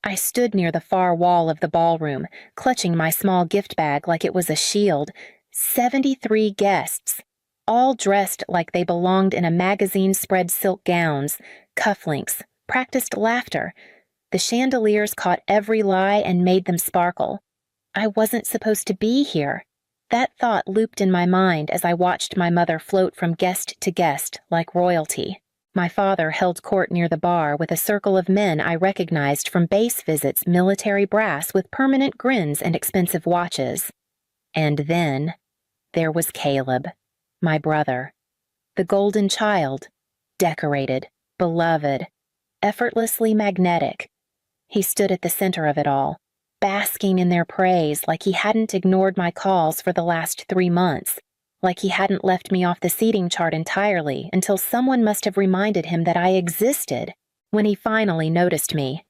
I stood near the far wall of the ballroom, clutching my small gift bag like it was a shield. 73 guests, all dressed like they belonged in a magazine-spread silk gowns, cufflinks, practiced laughter. The chandeliers caught every lie and made them sparkle. I wasn't supposed to be here. That thought looped in my mind as I watched my mother float from guest to guest like royalty. My father held court near the bar with a circle of men I recognized from base visits, military brass with permanent grins and expensive watches. And then there was Caleb, my brother. The golden child, decorated, beloved, effortlessly magnetic. He stood at the center of it all, basking in their praise like he hadn't ignored my calls for the last 3 months. Like he hadn't left me off the seating chart entirely until someone must have reminded him that I existed when he finally noticed me.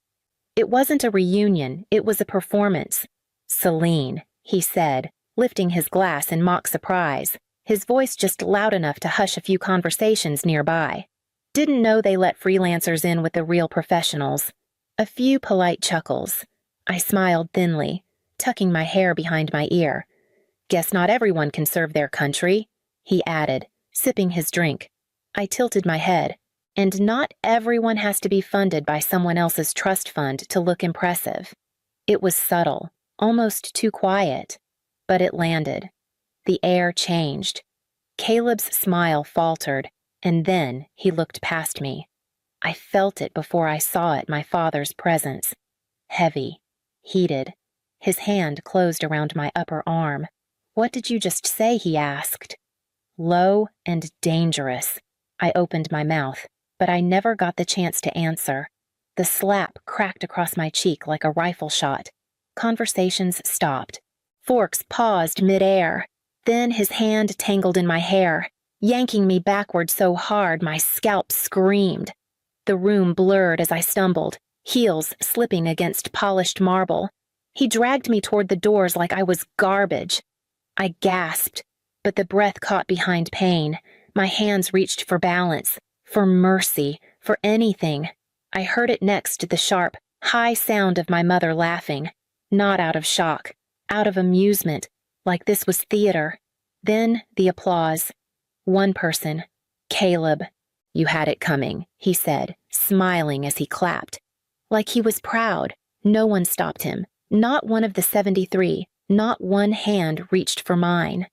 It wasn't a reunion, it was a performance. "Celine," he said, lifting his glass in mock surprise, his voice just loud enough to hush a few conversations nearby. Didn't know they let freelancers in with the real professionals. A few polite chuckles. I smiled thinly, tucking my hair behind my ear. "Guess not everyone can serve their country," he added, sipping his drink. I tilted my head. "And not everyone has to be funded by someone else's trust fund to look impressive." It was subtle, almost too quiet, but it landed. The air changed. Caleb's smile faltered, and then he looked past me. I felt it before I saw it, my father's presence. Heavy, heated. His hand closed around my upper arm. "What did you just say?" he asked. "Low and dangerous." I opened my mouth, but I never got the chance to answer. The slap cracked across my cheek like a rifle shot. Conversations stopped. Forks paused midair. Then his hand tangled in my hair, yanking me backward so hard my scalp screamed. The room blurred as I stumbled, heels slipping against polished marble. He dragged me toward the doors like I was garbage. I gasped, but the breath caught behind pain. My hands reached for balance, for mercy, for anything. I heard it next to the sharp, high sound of my mother laughing, not out of shock, out of amusement, like this was theater. Then the applause. One person, Caleb. "You had it coming," he said, smiling as he clapped. Like he was proud. No one stopped him, not one of the 73. Not one hand reached for mine.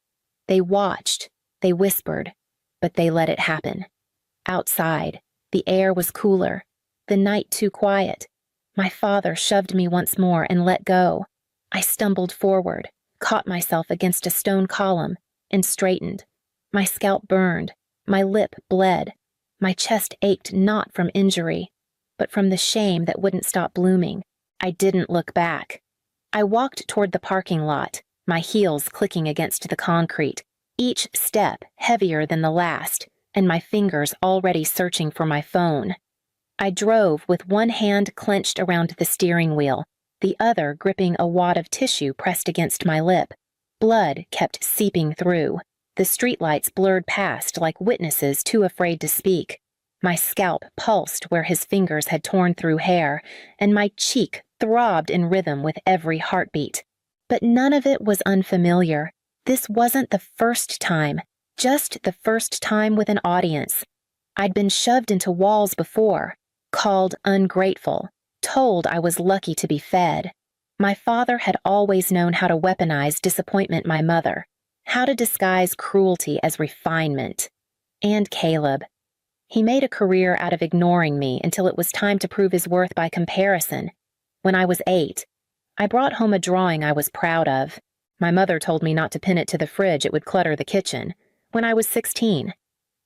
They watched, they whispered, but they let it happen. Outside, the air was cooler, the night too quiet. My father shoved me once more and let go. I stumbled forward, caught myself against a stone column, and straightened. My scalp burned, my lip bled. My chest ached not from injury, but from the shame that wouldn't stop blooming. I didn't look back. I walked toward the parking lot, my heels clicking against the concrete, each step heavier than the last, and my fingers already searching for my phone. I drove with one hand clenched around the steering wheel, the other gripping a wad of tissue pressed against my lip. Blood kept seeping through. The streetlights blurred past like witnesses too afraid to speak. My scalp pulsed where his fingers had torn through hair, and my cheek throbbed in rhythm with every heartbeat. But none of it was unfamiliar. This wasn't the first time, just the first time with an audience. I'd been shoved into walls before, called ungrateful, told I was lucky to be fed. My father had always known how to weaponize disappointment my mother, how to disguise cruelty as refinement. And Caleb. He made a career out of ignoring me until it was time to prove his worth by comparison. When I was 8, I brought home a drawing I was proud of. My mother told me not to pin it to the fridge, it would clutter the kitchen. When I was 16,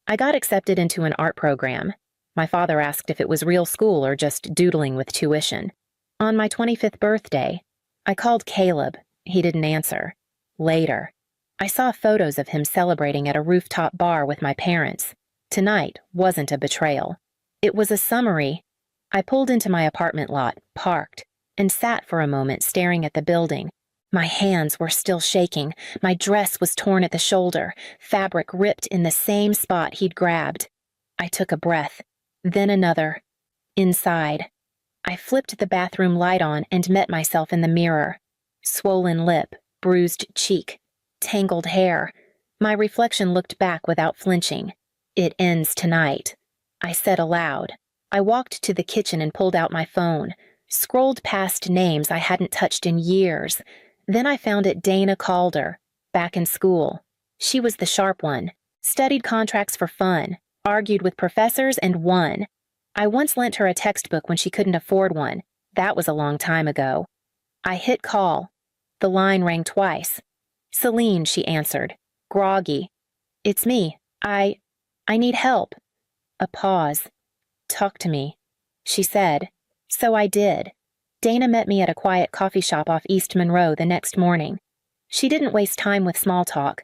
I got accepted into an art program. My father asked if it was real school or just doodling with tuition. On my 25th birthday, I called Caleb. He didn't answer. Later, I saw photos of him celebrating at a rooftop bar with my parents. Tonight wasn't a betrayal. It was a summary. I pulled into my apartment lot, parked, and sat for a moment staring at the building. My hands were still shaking. My dress was torn at the shoulder, fabric ripped in the same spot he'd grabbed. I took a breath, then another. Inside. I flipped the bathroom light on and met myself in the mirror. Swollen lip, bruised cheek, tangled hair. My reflection looked back without flinching. "It ends tonight," I said aloud. I walked to the kitchen and pulled out my phone, scrolled past names I hadn't touched in years. Then I found it Dana Calder, back in school. She was the sharp one, studied contracts for fun, argued with professors, and won. I once lent her a textbook when she couldn't afford one. That was a long time ago. I hit call. The line rang twice. "Celine," she answered, groggy. "It's me. I need help." A pause. "Talk to me," she said. So I did. Dana met me at a quiet coffee shop off East Monroe the next morning. She didn't waste time with small talk,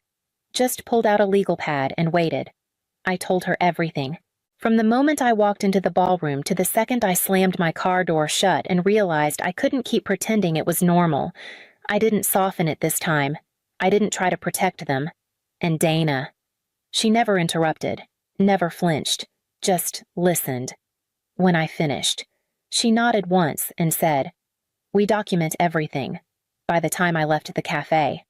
just pulled out a legal pad and waited. I told her everything. From the moment I walked into the ballroom to the second I slammed my car door shut and realized I couldn't keep pretending it was normal. I didn't soften it this time. I didn't try to protect them. And Dana. She never interrupted, never flinched, just listened. When I finished, she nodded once and said, "We document everything." By the time I left the cafe,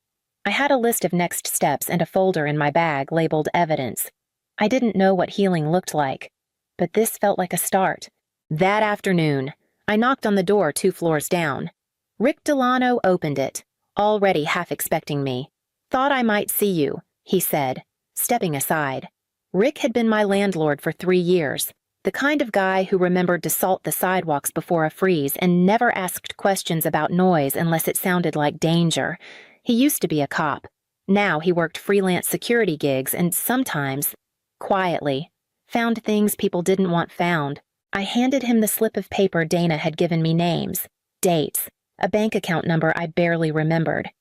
I had a list of next steps and a folder in my bag labeled evidence. I didn't know what healing looked like, but this felt like a start. That afternoon, I knocked on the door 2 floors down. Rick Delano opened it, already half expecting me. "Thought I might see you," he said, stepping aside. Rick had been my landlord for 3 years, the kind of guy who remembered to salt the sidewalks before a freeze and never asked questions about noise unless it sounded like danger. He used to be a cop. Now he worked freelance security gigs and sometimes, quietly, found things people didn't want found. I handed him the slip of paper Dana had given me: names, dates, a bank account number I barely remembered.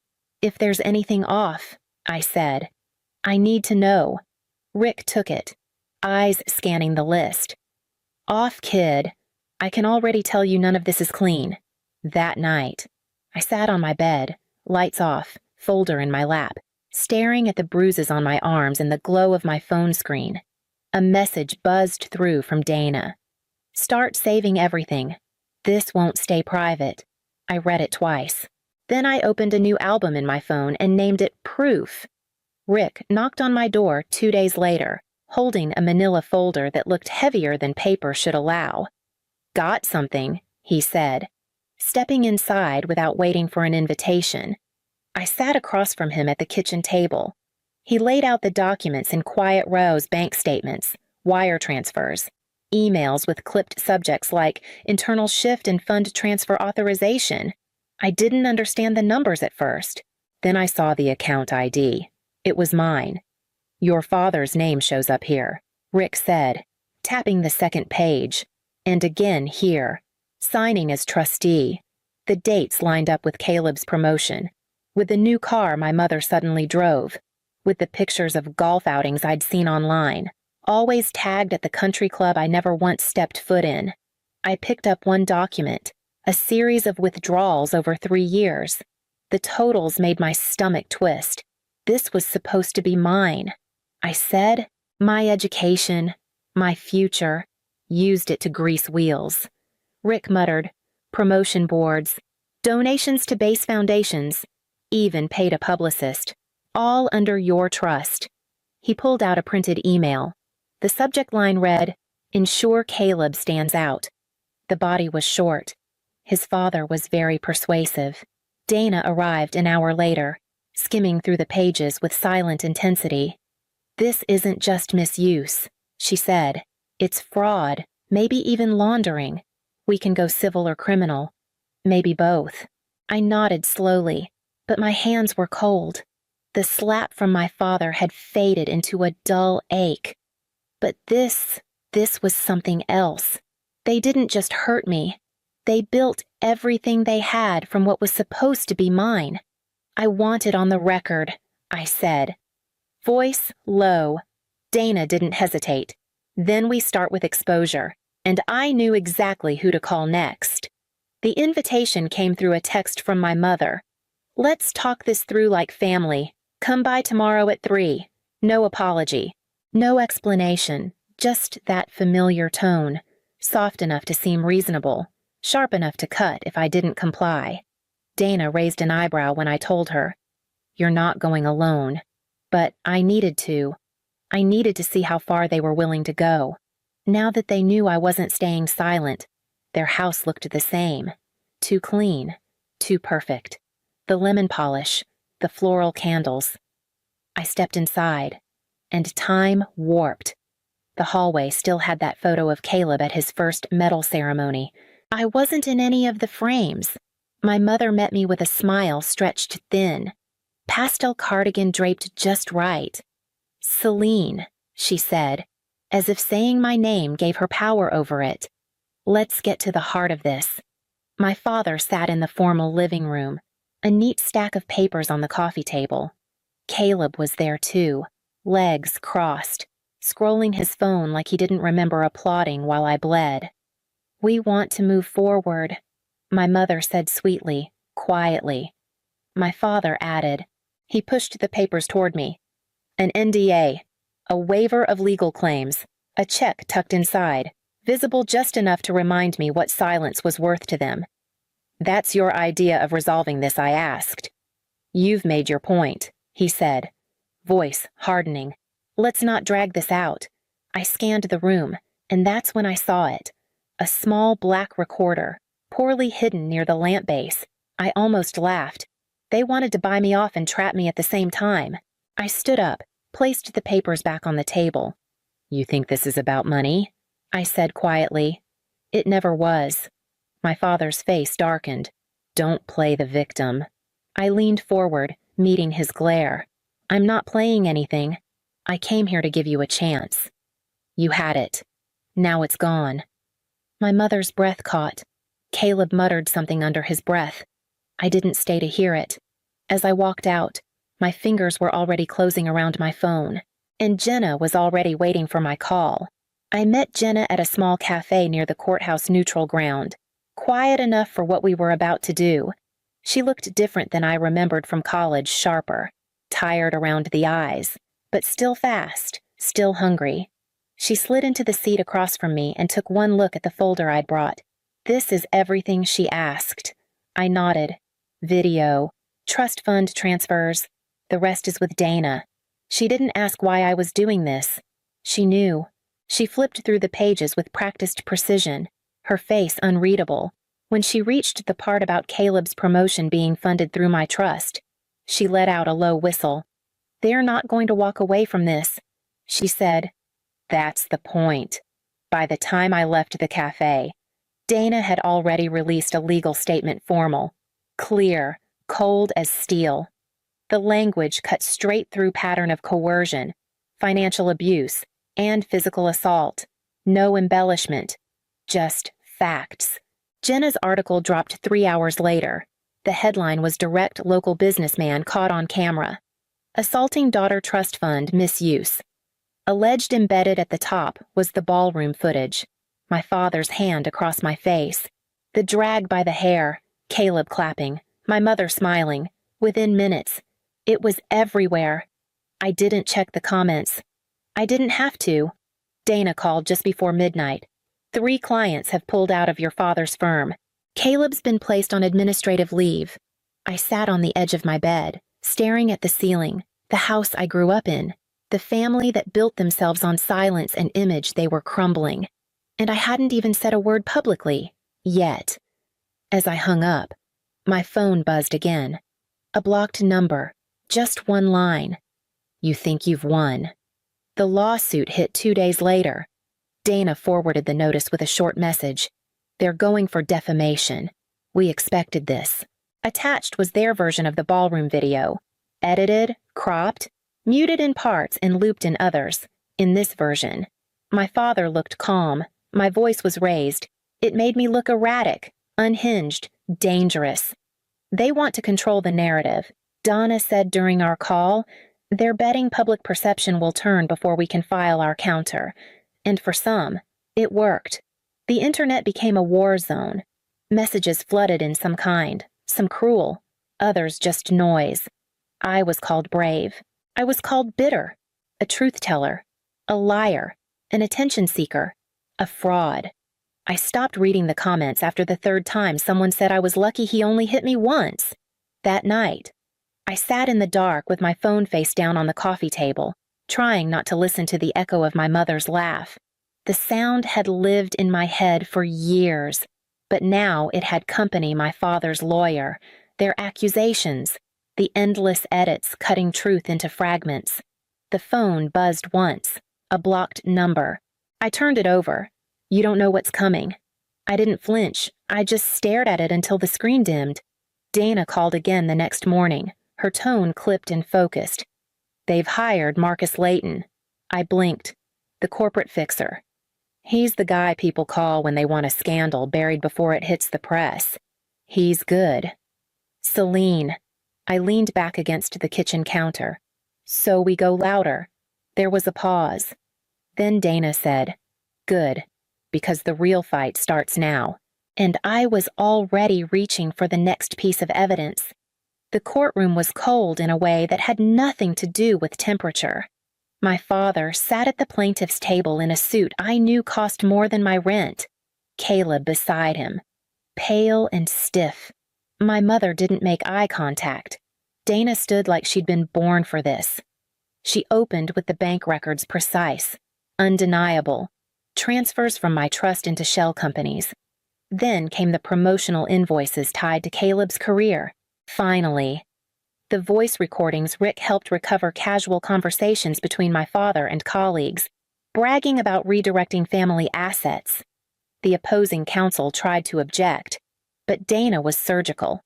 "If there's anything off," I said. "I need to know." Rick took it, eyes scanning the list. "Off, kid. I can already tell you none of this is clean." That night, I sat on my bed, lights off, folder in my lap, staring at the bruises on my arms and the glow of my phone screen. A message buzzed through from Dana. "Start saving everything. This won't stay private." I read it twice. Then I opened a new album in my phone and named it Proof. Rick knocked on my door 2 days later, holding a manila folder that looked heavier than paper should allow. "Got something," he said, stepping inside without waiting for an invitation. I sat across from him at the kitchen table. He laid out the documents in quiet rows: bank statements, wire transfers, emails with clipped subjects like internal shift and fund transfer authorization. I didn't understand the numbers at first. Then I saw the account ID. It was mine. "Your father's name shows up here," Rick said, tapping the second page. "And again here, signing as trustee." The dates lined up with Caleb's promotion, with the new car my mother suddenly drove, with the pictures of golf outings I'd seen online, always tagged at the country club I never once stepped foot in. I picked up one document, a series of withdrawals over 3 years. The totals made my stomach twist. This was supposed to be mine. I said, my education, my future, used it to grease wheels. Rick muttered, "Promotion boards, donations to base foundations, even paid a publicist, all under your trust." He pulled out a printed email. The subject line read, "Ensure Caleb stands out." The body was short. His father was very persuasive. Dana arrived an hour later, skimming through the pages with silent intensity. "This isn't just misuse," she said. "It's fraud, maybe even laundering. We can go civil or criminal. Maybe both." I nodded slowly, but my hands were cold. The slap from my father had faded into a dull ache. But this was something else. They didn't just hurt me. They built everything they had from what was supposed to be mine. "I want it on the record," I said. Voice low. Dana didn't hesitate. "Then we start with exposure," and I knew exactly who to call next. The invitation came through a text from my mother. "Let's talk this through like family. Come by tomorrow at 3. No apology. No explanation, just that familiar tone, soft enough to seem reasonable. sharp enough to cut if I didn't comply. Dana raised an eyebrow when I told her, "You're not going alone." But I needed to. I needed to see how far they were willing to go. Now that they knew I wasn't staying silent, their house looked the same. Too clean, too perfect. The lemon polish, the floral candles. I stepped inside, and time warped. The hallway still had that photo of Caleb at his first medal ceremony. I wasn't in any of the frames. My mother met me with a smile stretched thin, pastel cardigan draped just right. "Celine," she said, as if saying my name gave her power over it. "Let's get to the heart of this." My father sat in the formal living room, a neat stack of papers on the coffee table. Caleb was there too, legs crossed, scrolling his phone like he didn't remember applauding while I bled. "We want to move forward," my mother said sweetly, quietly. My father added. He pushed the papers toward me. "An NDA, a waiver of legal claims, a check tucked inside, visible just enough to remind me what silence was worth to them." "That's your idea of resolving this," I asked. "You've made your point," he said, voice hardening. "Let's not drag this out." I scanned the room, and that's when I saw it. A small black recorder, poorly hidden near the lamp base. I almost laughed. They wanted to buy me off and trap me at the same time. I stood up, placed the papers back on the table. "You think this is about money?" I said quietly. It never was. My father's face darkened. "Don't play the victim." I leaned forward, meeting his glare. "I'm not playing anything. I came here to give you a chance. You had it. Now it's gone." My mother's breath caught. Caleb muttered something under his breath. I didn't stay to hear it. As I walked out, my fingers were already closing around my phone, and Jenna was already waiting for my call. I met Jenna at a small cafe near the courthouse neutral ground, quiet enough for what we were about to do. She looked different than I remembered from college, sharper, tired around the eyes, but still fast, still hungry. She slid into the seat across from me and took one look at the folder I'd brought. "This is everything she asked." I nodded. "Video, trust fund transfers. The rest is with Dana." She didn't ask why I was doing this. She knew. She flipped through the pages with practiced precision, her face unreadable. When she reached the part about Caleb's promotion being funded through my trust, she let out a low whistle. "They're not going to walk away from this," she said. That's the point. By the time I left the cafe, Dana had already released a legal statement formal, clear, cold as steel. The language cut straight through pattern of coercion, financial abuse, and physical assault. No embellishment, just facts. Jenna's article dropped 3 hours later. The headline was "Direct Local Businessman Caught on Camera. Assaulting Daughter Trust Fund Misuse." Alleged embedded at the top was the ballroom footage, my father's hand across my face, the drag by the hair, Caleb clapping, my mother smiling. Within minutes, it was everywhere. I didn't check the comments. I didn't have to. Dana called just before midnight. "3 clients have pulled out of your father's firm. Caleb's been placed on administrative leave." I sat on the edge of my bed, staring at the ceiling, the house I grew up in, the family that built themselves on silence and image they were crumbling. And I hadn't even said a word publicly, yet. As I hung up, my phone buzzed again. A blocked number, just one line. "You think you've won." The lawsuit hit 2 days later. Dana forwarded the notice with a short message. "They're going for defamation. We expected this." Attached was their version of the ballroom video. Edited, cropped, muted in parts and looped in others. In this version, my father looked calm. My voice was raised. It made me look erratic, unhinged, dangerous. "They want to control the narrative," Donna said during our call. "They're betting public perception will turn before we can file our counter." And for some, it worked. The internet became a war zone. Messages flooded in some kind, some cruel, others just noise. I was called brave. I was called bitter, a truth teller, a liar, an attention seeker, a fraud. I stopped reading the comments after the third time someone said I was lucky he only hit me once. That night, I sat in the dark with my phone face down on the coffee table, trying not to listen to the echo of my mother's laugh. The sound had lived in my head for years, but now it had company my father's lawyer, their accusations, the endless edits cutting truth into fragments. The phone buzzed once, a blocked number. I turned it over. You don't know what's coming. I didn't flinch. I just stared at it until the screen dimmed. Dana called again the next morning, her tone clipped and focused. They've hired Marcus Layton. I blinked. The corporate fixer. He's the guy people call when they want a scandal buried before it hits the press. He's good. Celine. I leaned back against the kitchen counter. So we go louder. There was a pause. Then Dana said, "Good, because the real fight starts now." And I was already reaching for the next piece of evidence. The courtroom was cold in a way that had nothing to do with temperature. My father sat at the plaintiff's table in a suit I knew cost more than my rent. Caleb beside him, pale and stiff. My mother didn't make eye contact. Dana stood like she'd been born for this. She opened with the bank records precise, undeniable, transfers from my trust into shell companies. Then came the promotional invoices tied to Caleb's career. Finally, the voice recordings Rick helped recover casual conversations between my father and colleagues, bragging about redirecting family assets. The opposing counsel tried to object, but Dana was surgical.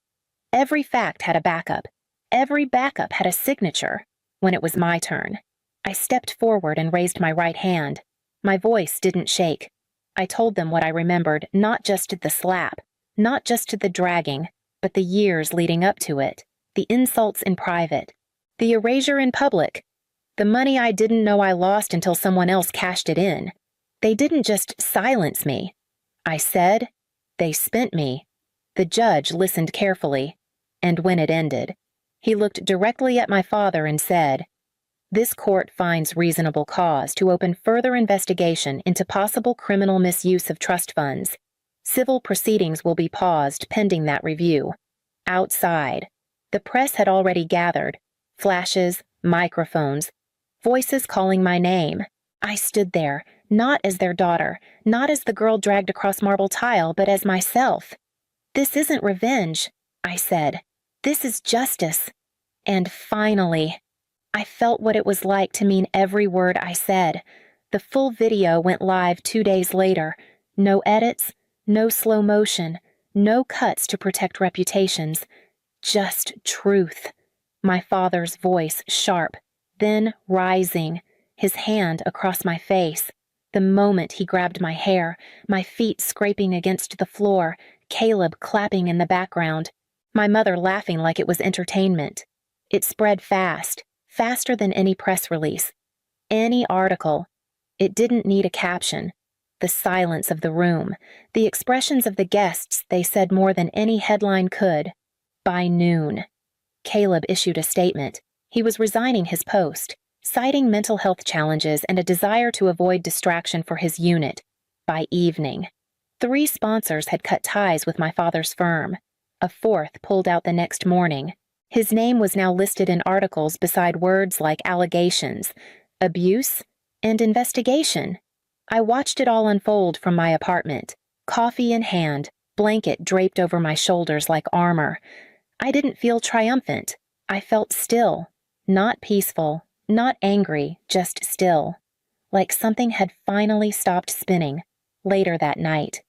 Every fact had a backup. Every backup had a signature. When it was my turn, I stepped forward and raised my right hand. My voice didn't shake. I told them what I remembered, not just the slap, not just the dragging, but the years leading up to it, the insults in private, the erasure in public, the money I didn't know I lost until someone else cashed it in. They didn't just silence me. I said, they spent me. The judge listened carefully, and when it ended, he looked directly at my father and said, "This court finds reasonable cause to open further investigation into possible criminal misuse of trust funds. Civil proceedings will be paused pending that review." Outside, the press had already gathered, flashes, microphones, voices calling my name. I stood there, not as their daughter, not as the girl dragged across marble tile, but as myself. "This isn't revenge," I said. "This is justice." And finally, I felt what it was like to mean every word I said. The full video went live 2 days later. No edits, no slow motion, no cuts to protect reputations. Just truth. My father's voice sharp, then rising, his hand across my face. The moment he grabbed my hair, my feet scraping against the floor, Caleb clapping in the background, my mother laughing like it was entertainment. It spread fast. Faster than any press release, any article. It didn't need a caption. The silence of the room, the expressions of the guests, they said more than any headline could. By noon, Caleb issued a statement. He was resigning his post, citing mental health challenges and a desire to avoid distraction for his unit. By evening, 3 sponsors had cut ties with my father's firm. A 4th pulled out the next morning. His name was now listed in articles beside words like allegations, abuse, and investigation. I watched it all unfold from my apartment, coffee in hand, blanket draped over my shoulders like armor. I didn't feel triumphant. I felt still, not peaceful, not angry, just still, like something had finally stopped spinning. Later that night,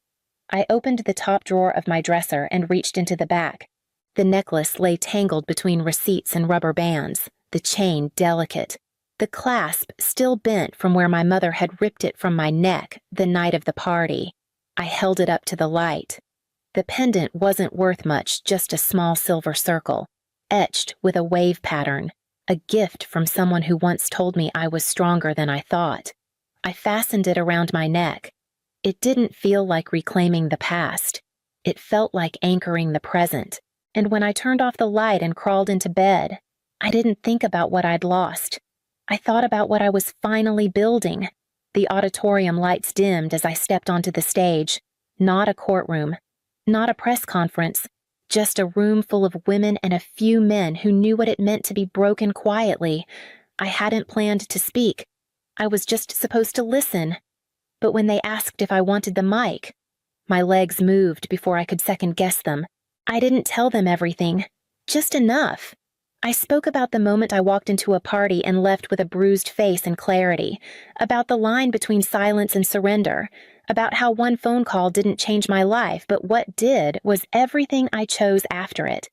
I opened the top drawer of my dresser and reached into the back. The necklace lay tangled between receipts and rubber bands, the chain delicate, the clasp still bent from where my mother had ripped it from my neck the night of the party. I held it up to the light. The pendant wasn't worth much, just a small silver circle, etched with a wave pattern, a gift from someone who once told me I was stronger than I thought. I fastened it around my neck. It didn't feel like reclaiming the past. It felt like anchoring the present. And when I turned off the light and crawled into bed, I didn't think about what I'd lost. I thought about what I was finally building. The auditorium lights dimmed as I stepped onto the stage. Not a courtroom. Not a press conference. Just a room full of women and a few men who knew what it meant to be broken quietly. I hadn't planned to speak. I was just supposed to listen. But when they asked if I wanted the mic, my legs moved before I could second-guess them. I didn't tell them everything. Just enough. I spoke about the moment I walked into a party and left with a bruised face and clarity, about the line between silence and surrender, about how one phone call didn't change my life, but what did was everything I chose after it.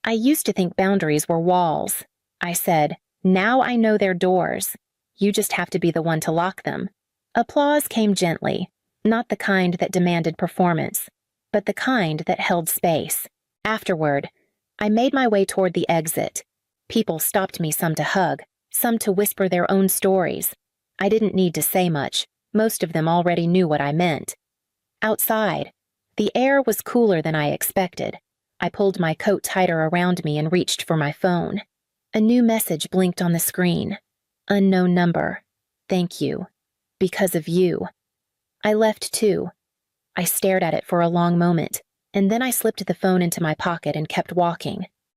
I used to think boundaries were walls. I said, now I know they're doors. You just have to be the one to lock them. Applause came gently, not the kind that demanded performance, but the kind that held space. Afterward, I made my way toward the exit. People stopped me, some to hug, some to whisper their own stories. I didn't need to say much. Most of them already knew what I meant. Outside, the air was cooler than I expected. I pulled my coat tighter around me and reached for my phone. A new message blinked on the screen. Unknown number. Thank you. Because of you. I left too. I stared at it for a long moment, and then I slipped the phone into my pocket and kept walking.